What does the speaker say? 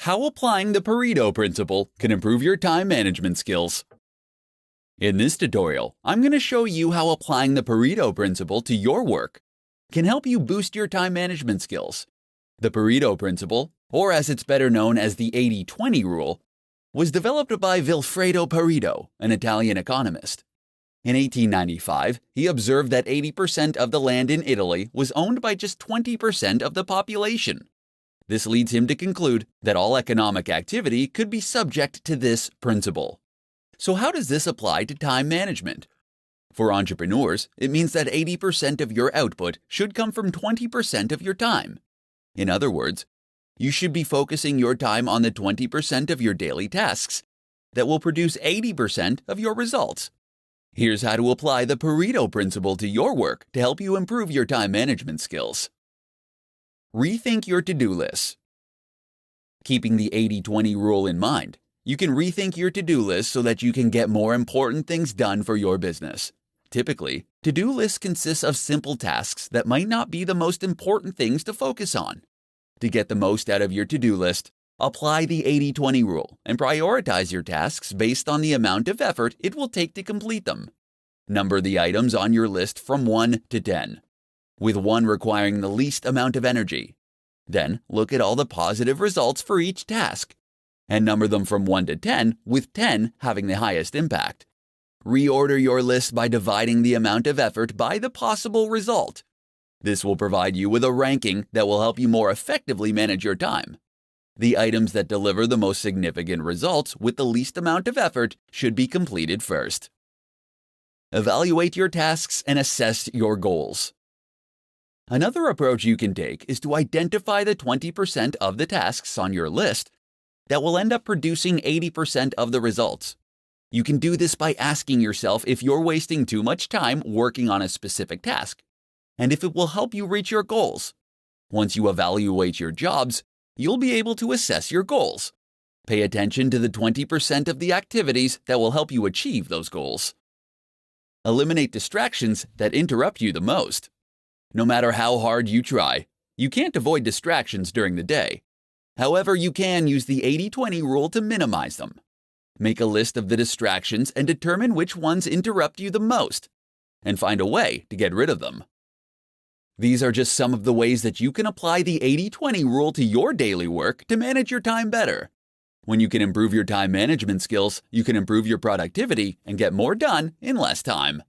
How applying the Pareto principle can improve your time management skills. In this tutorial, I'm going to show you how applying the Pareto principle to your work can help you boost your time management skills. The Pareto principle, or as it's better known as the 80-20 rule, was developed by Vilfredo Pareto, an Italian economist. In 1895, he observed that 80% of the land in Italy was owned by just 20% of the population. This leads him to conclude that all economic activity could be subject to this principle. So how does this apply to time management? For entrepreneurs, it means that 80% of your output should come from 20% of your time. In other words, you should be focusing your time on the 20% of your daily tasks that will produce 80% of your results. Here's how to apply the Pareto principle to your work to help you improve your time management skills. Rethink your to-do list. Keeping the 80-20 rule in mind, you can rethink your to-do list so that you can get more important things done for your business. Typically, to-do lists consist of simple tasks that might not be the most important things to focus on. To get the most out of your to-do list, apply the 80-20 rule and prioritize your tasks based on the amount of effort it will take to complete them. Number the items on your list from 1 to 10, with 1 requiring the least amount of energy. Then look at all the positive results for each task, and number them from 1 to 10, with 10 having the highest impact. Reorder your list by dividing the amount of effort by the possible result. This will provide you with a ranking that will help you more effectively manage your time. The items that deliver the most significant results with the least amount of effort should be completed first. Evaluate your tasks and assess your goals. Another approach you can take is to identify the 20% of the tasks on your list that will end up producing 80% of the results. You can do this by asking yourself if you're wasting too much time working on a specific task, and if it will help you reach your goals. Once you evaluate your jobs, you'll be able to assess your goals. Pay attention to the 20% of the activities that will help you achieve those goals. Eliminate distractions that interrupt you the most. No matter how hard you try, you can't avoid distractions during the day. However, you can use the 80-20 rule to minimize them. Make a list of the distractions and determine which ones interrupt you the most, and find a way to get rid of them. These are just some of the ways that you can apply the 80-20 rule to your daily work to manage your time better. When you can improve your time management skills, you can improve your productivity and get more done in less time.